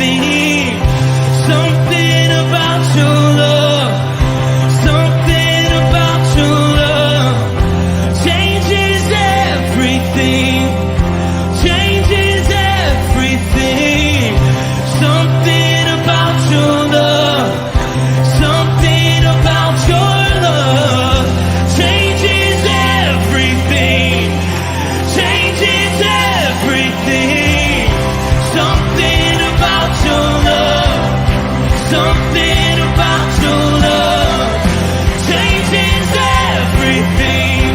everything. Something about your love, something about your love changes everything, changes everything. Something about your love, something about your love changes everything, changes everything. Something about your love, something about your love changes everything,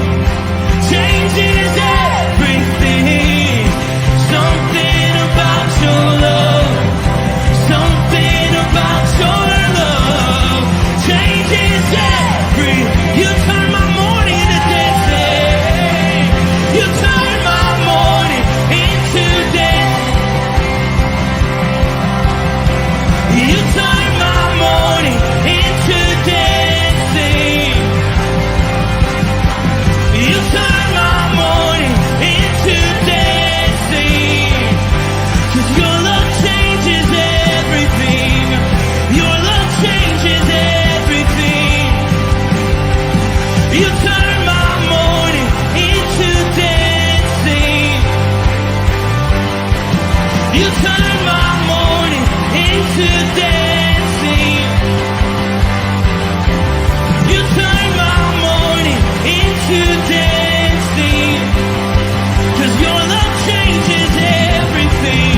changes everything. Something about your love, something about your love changes every. You turn my morning into dancing. You turn my morning into dance. You turn my morning into dancing. You turn my morning into dancing. 'Cause your love changes everything. Your love changes everything. You turn my morning into dancing. You turn my morning into dancing. You turn my morning into dancing. 'Cause your love changes everything.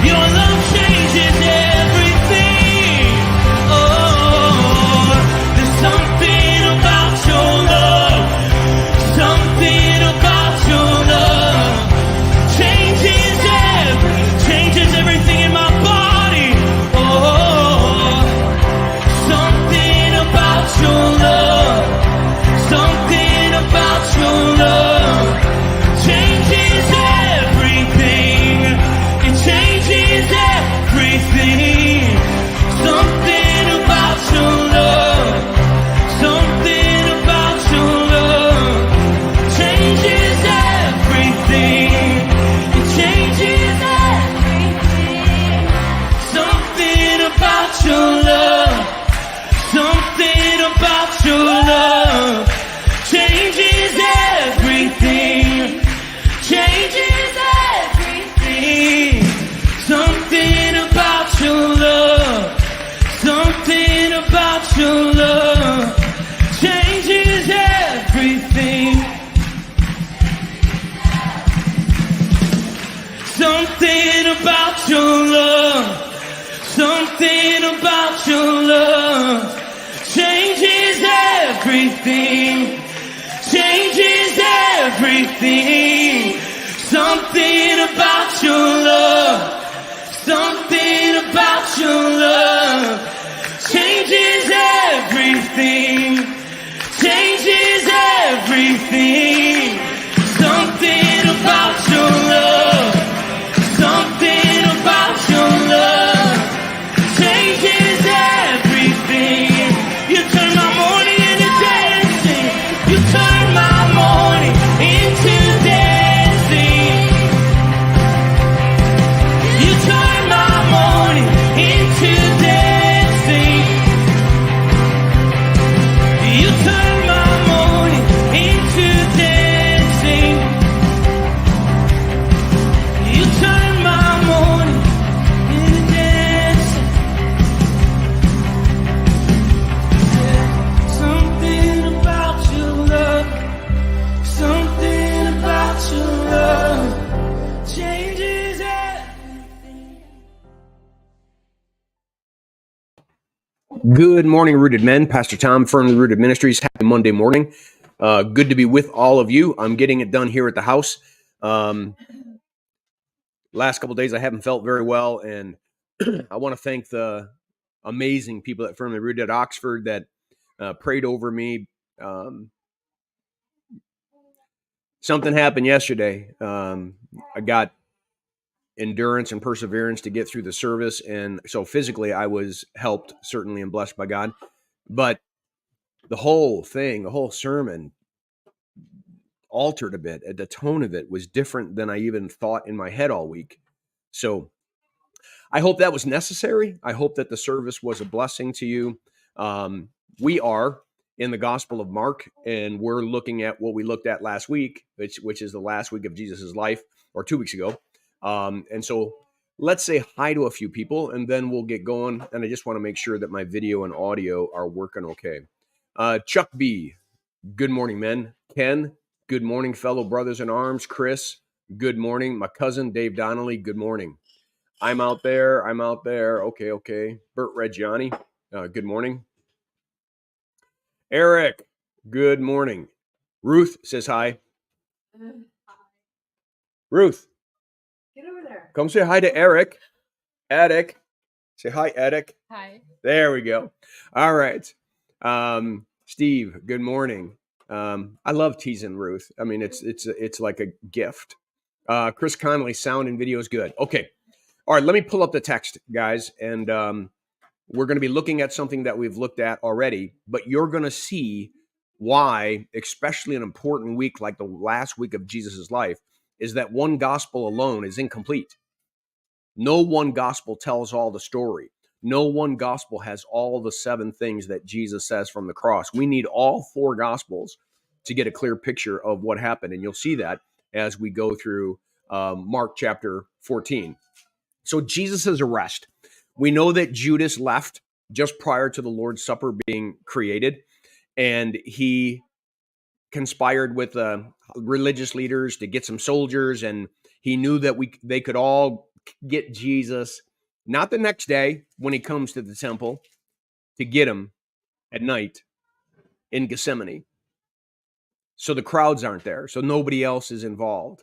Your love changes everything. Oh, there's something about your love, something about your love changes everything in my body. Oh, something about your love, something about your love changes everything. It changes everything. Something about your love, something about your love changes everything. It changes everything. Something about your love, something about your love changes everything, changes everything. Something about your love, something about your love changes everything. Something about your love, something about your love changes everything, changes everything. Something about your love, something about your love changes everything, changes everything. Something about your love, something about your love changes everything. You turn my morning into dancing. You turn my morning into dancing. You turn my morning into dancing. You turn my morning into dancing. You turn my morning into dancing. Something about your love, something about your love changes everything. Good morning, Rooted Men. Pastor Tom, Firmly Rooted Ministries. Happy Monday morning. Good to be with all of you. I'm getting it done here at the house. Last couple of days, I haven't felt very well, and I want to thank the amazing people at Firmly Rooted at Oxford that prayed over me. Something happened yesterday. I got endurance and perseverance to get through the service, and so physically I was helped, certainly, and blessed by God. But the whole thing, the whole sermon altered a bit. The tone of it was different than I even thought in my head all week. So I hope that was necessary. I hope that the service was a blessing to you. We are in the Gospel of Mark, and we're looking at what we looked at last week, which is the last week of Jesus' life, or 2 weeks ago. And so let's say hi to a few people, and then we'll get going. And I just want to make sure that my video and audio are working okay. Chuck B, good morning, men. Ken, good morning, fellow brothers in arms. Chris, good morning. My cousin, Dave Donnelly, good morning. I'm out there. Okay. Bert Reggiani, good morning. Eric, good morning. Ruth says hi. Ruth, Get over there. come say hi to Eric. Eric, say hi, Eric. Hi. There we go. All right. Steve, good morning. I love teasing Ruth. I mean, it's like a gift. Chris Connolly, sound and video is good. Okay. All right. Let me pull up the text, guys, and we're going to be looking at something that we've looked at already, but you're going to see why, especially an important week like the last week of Jesus' life, is that one gospel alone is incomplete. No one gospel tells all the story. No one gospel has all the 7 things that Jesus says from the cross. We need all 4 gospels to get a clear picture of what happened, and you'll see that as we go through Mark chapter 14. So Jesus' arrest. We know that Judas left just prior to the Lord's Supper being created, and he conspired with religious leaders to get some soldiers, and he knew that they could all get Jesus, not the next day when he comes to the temple, to get him at night in Gethsemane. So the crowds aren't there, so nobody else is involved.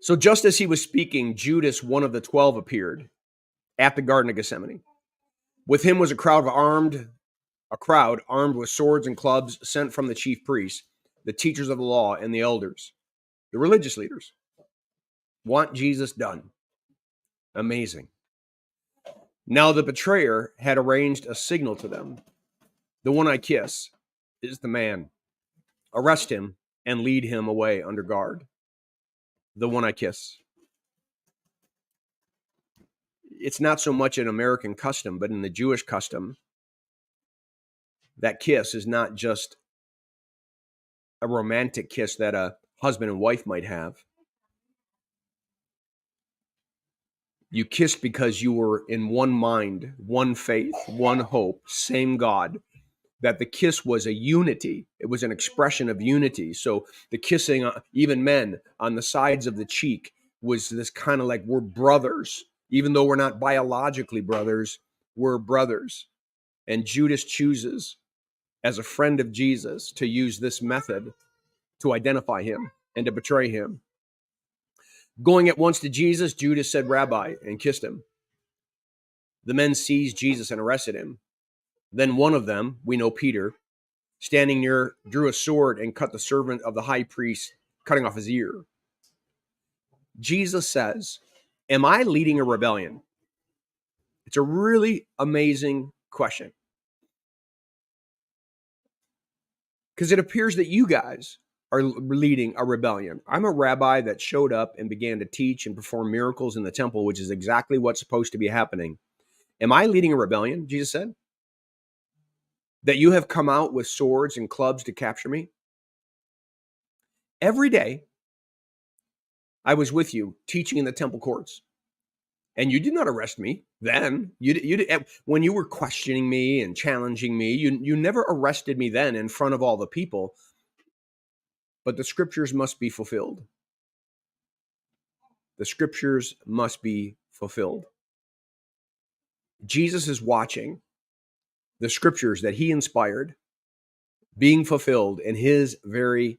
So just as he was speaking, Judas, one of the 12, appeared at the Garden of Gethsemane. With him was a crowd armed with swords and clubs, sent from the chief priests, the teachers of the law, and the elders. The religious leaders want Jesus done. Amazing. Now the betrayer had arranged a signal to them. The one I kiss is the man. Arrest him and lead him away under guard. The one I kiss. It's not so much an American custom, but in the Jewish custom, that kiss is not just a romantic kiss that a husband and wife might have. You kissed because you were in one mind, one faith, one hope, same God. That the kiss was a unity. It was an expression of unity. So the kissing, even men, on the sides of the cheek was this kind of like, we're brothers. Even though we're not biologically brothers, we're brothers. And Judas chooses, as a friend of Jesus, to use this method to identify him and to betray him. Going at once to Jesus, Judas said, "Rabbi," and kissed him. The men seized Jesus and arrested him. Then one of them, we know Peter, standing near, drew a sword and cut the servant of the high priest, cutting off his ear. Jesus says, am I leading a rebellion? It's a really amazing question. Because it appears that you guys are leading a rebellion. I'm a rabbi that showed up and began to teach and perform miracles in the temple, which is exactly what's supposed to be happening. Am I leading a rebellion? Jesus said. That you have come out with swords and clubs to capture me? Every day, I was with you teaching in the temple courts. And you did not arrest me then. When you were questioning me and challenging me, you never arrested me then in front of all the people. But the scriptures must be fulfilled. The scriptures must be fulfilled. Jesus is watching the scriptures that he inspired being fulfilled in his very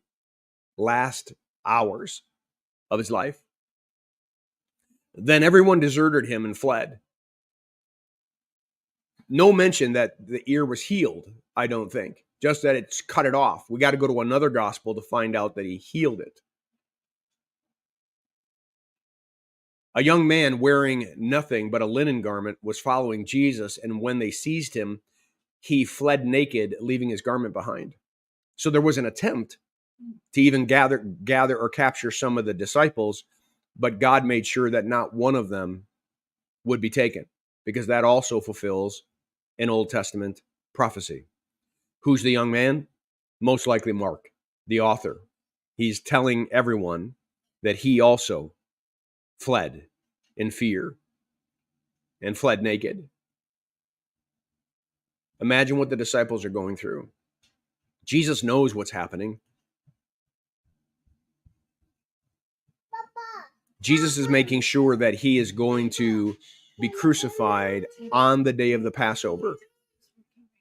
last hours of his life. Then everyone deserted him and fled. No mention that the ear was healed, I don't think. Just that it's cut it off. We got to go to another gospel to find out that he healed it. A young man wearing nothing but a linen garment was following Jesus, and when they seized him, he fled naked, leaving his garment behind. So there was an attempt to even gather or capture some of the disciples, but God made sure that not one of them would be taken, because that also fulfills an Old Testament prophecy. Who's the young man? Most likely Mark, the author. He's telling everyone that he also fled in fear and fled naked. Imagine what the disciples are going through. Jesus knows what's happening. Jesus is making sure that he is going to be crucified on the day of the Passover.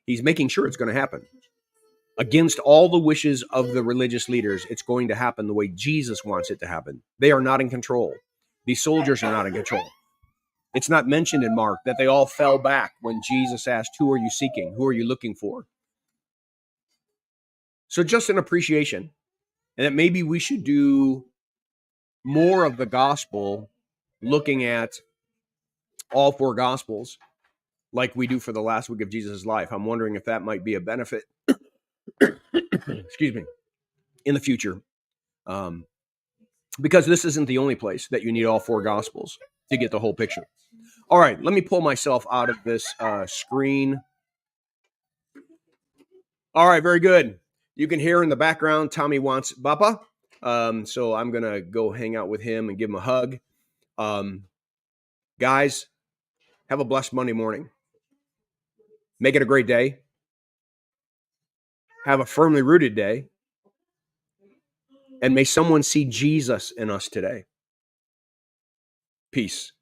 He's making sure it's going to happen. Against all the wishes of the religious leaders, it's going to happen the way Jesus wants it to happen. They are not in control. These soldiers are not in control. It's not mentioned in Mark that they all fell back when Jesus asked, "Who are you seeking? Who are you looking for?" So just an appreciation, and that maybe we should do more of the gospel, looking at all four gospels like we do for the last week of Jesus' life. I'm wondering if that might be a benefit, excuse me, in the future. Because this isn't the only place that you need all four gospels to get the whole picture. All right, let me pull myself out of this screen. All right, very good. You can hear in the background, Tommy wants Bappa. So I'm going to go hang out with him and give him a hug. Guys, have a blessed Monday morning. Make it a great day. Have a firmly rooted day. And may someone see Jesus in us today. Peace.